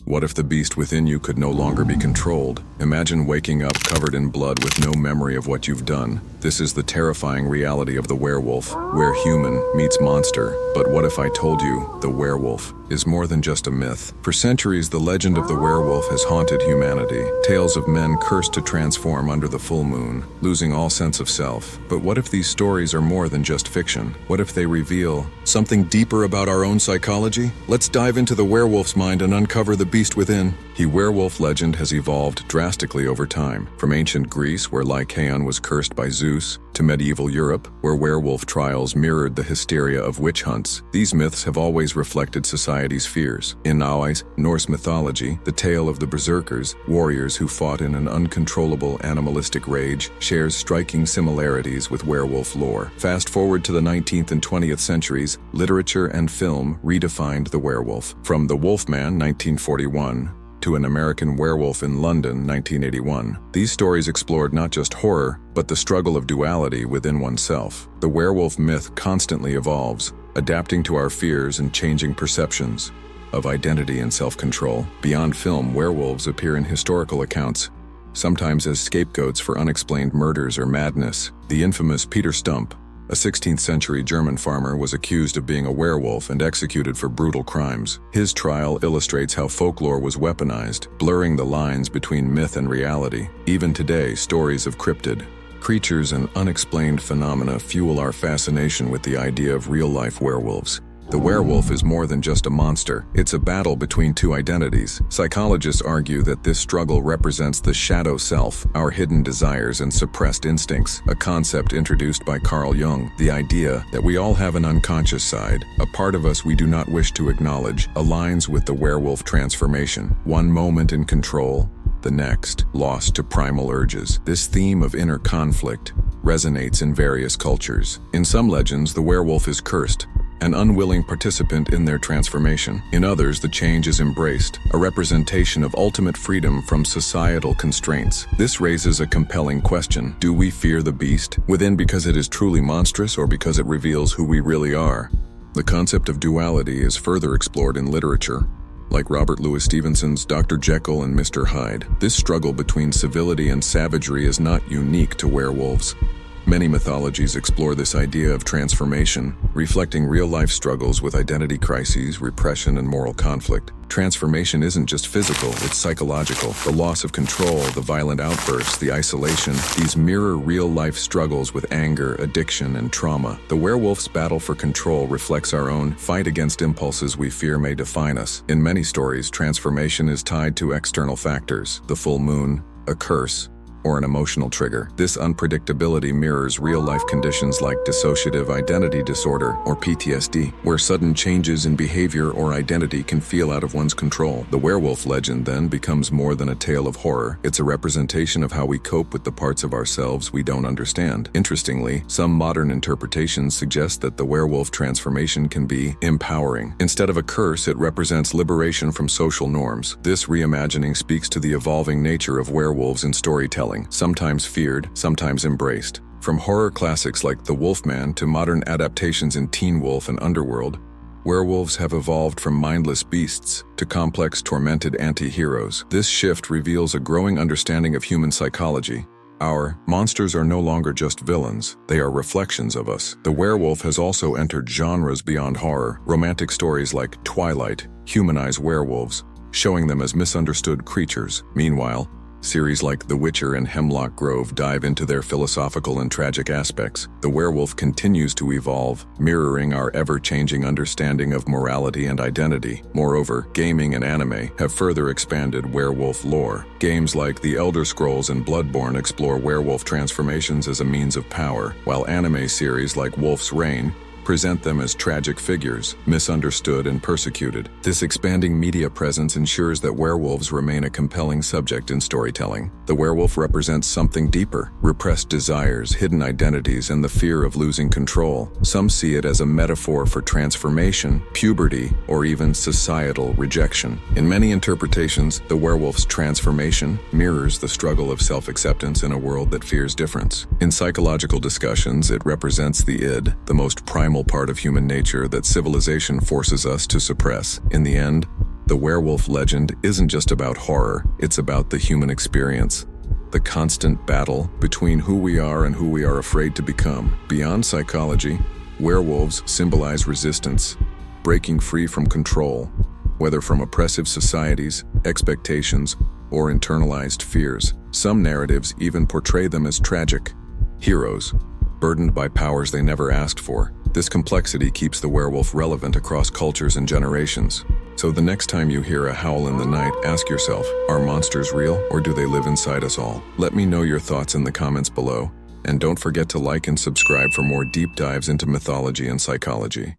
What if the beast within you could no longer be controlled? Imagine waking up covered in blood with no memory of what you've done. This is the terrifying reality of the werewolf, where human meets monster. But what if I told you the werewolf is more than just a myth? For centuries, the legend of the werewolf has haunted humanity. Tales of men cursed to transform under the full moon, losing all sense of self. But what if these stories are more than just fiction? What if they reveal something deeper about our own psychology? Let's dive into the werewolf's mind and uncover the beast within. The werewolf legend has evolved drastically over time, from ancient Greece, where Lycaon was cursed by Zeus, to medieval Europe, where werewolf trials mirrored the hysteria of witch hunts. These myths have always reflected society's fears. In Norse mythology, the tale of the berserkers, warriors who fought in an uncontrollable animalistic rage, shares striking similarities with werewolf lore. Fast forward to the 19th and 20th centuries, literature and film redefined the werewolf. From The Wolfman, 1941, to An American Werewolf in London, 1981. These stories explored not just horror, but the struggle of duality within oneself. The werewolf myth constantly evolves, adapting to our fears and changing perceptions of identity and self-control. Beyond film, werewolves appear in historical accounts, sometimes as scapegoats for unexplained murders or madness. The infamous Peter Stump, a 16th century German farmer, was accused of being a werewolf and executed for brutal crimes. His trial illustrates how folklore was weaponized, blurring the lines between myth and reality. Even today, stories of cryptid creatures and unexplained phenomena fuel our fascination with the idea of real-life werewolves. The werewolf is more than just a monster. It's a battle between two identities. Psychologists argue that this struggle represents the shadow self, our hidden desires and suppressed instincts, a concept introduced by Carl Jung. The idea that we all have an unconscious side, a part of us we do not wish to acknowledge, aligns with the werewolf transformation. One moment in control, the next lost to primal urges. This theme of inner conflict resonates in various cultures. In some legends, the werewolf is cursed, an unwilling participant in their transformation. In others, the change is embraced, a representation of ultimate freedom from societal constraints. This raises a compelling question. Do we fear the beast within because it is truly monstrous, or because it reveals who we really are? The concept of duality is further explored in literature, like Robert Louis Stevenson's Dr. Jekyll and Mr. Hyde. This struggle between civility and savagery is not unique to werewolves. Many mythologies explore this idea of transformation, reflecting real-life struggles with identity crises, repression, and moral conflict. Transformation isn't just physical, it's psychological. The loss of control, the violent outbursts, the isolation, these mirror real-life struggles with anger, addiction, and trauma. The werewolf's battle for control reflects our own fight against impulses we fear may define us. In many stories, transformation is tied to external factors: the full moon, a curse, or an emotional trigger. This unpredictability mirrors real-life conditions like dissociative identity disorder, or PTSD, where sudden changes in behavior or identity can feel out of one's control. The werewolf legend then becomes more than a tale of horror. It's a representation of how we cope with the parts of ourselves we don't understand. Interestingly, some modern interpretations suggest that the werewolf transformation can be empowering. Instead of a curse, it represents liberation from social norms. This reimagining speaks to the evolving nature of werewolves in storytelling, sometimes feared, sometimes embraced. From horror classics like The Wolfman to modern adaptations in Teen Wolf and Underworld, werewolves have evolved from mindless beasts to complex, tormented anti-heroes. This shift reveals a growing understanding of human psychology. Our monsters are no longer just villains, they are reflections of us. The werewolf has also entered genres beyond horror. Romantic stories like Twilight humanize werewolves, showing them as misunderstood creatures. Meanwhile, series like The Witcher and Hemlock Grove dive into their philosophical and tragic aspects. The werewolf continues to evolve, mirroring our ever-changing understanding of morality and identity. Moreover, gaming and anime have further expanded werewolf lore. Games like The Elder Scrolls and Bloodborne explore werewolf transformations as a means of power, while anime series like Wolf's Reign present them as tragic figures, misunderstood and persecuted. This expanding media presence ensures that werewolves remain a compelling subject in storytelling. The werewolf represents something deeper: repressed desires, hidden identities, and the fear of losing control. Some see it as a metaphor for transformation, puberty, or even societal rejection. In many interpretations, the werewolf's transformation mirrors the struggle of self-acceptance in a world that fears difference. In psychological discussions, it represents the id, the most primal part of human nature that civilization forces us to suppress. In the end, The werewolf legend isn't just about horror, it's about the human experience. The constant battle between who we are and who we are afraid to become. Beyond psychology, werewolves symbolize resistance, breaking free from control, whether from oppressive societies, expectations, or internalized fears. Some narratives even portray them as tragic heroes, burdened by powers they never asked for. This complexity keeps the werewolf relevant across cultures and generations. So the next time you hear a howl in the night, ask yourself, are monsters real or do they live inside us all? Let me know your thoughts in the comments below, and don't forget to like and subscribe for more deep dives into mythology and psychology.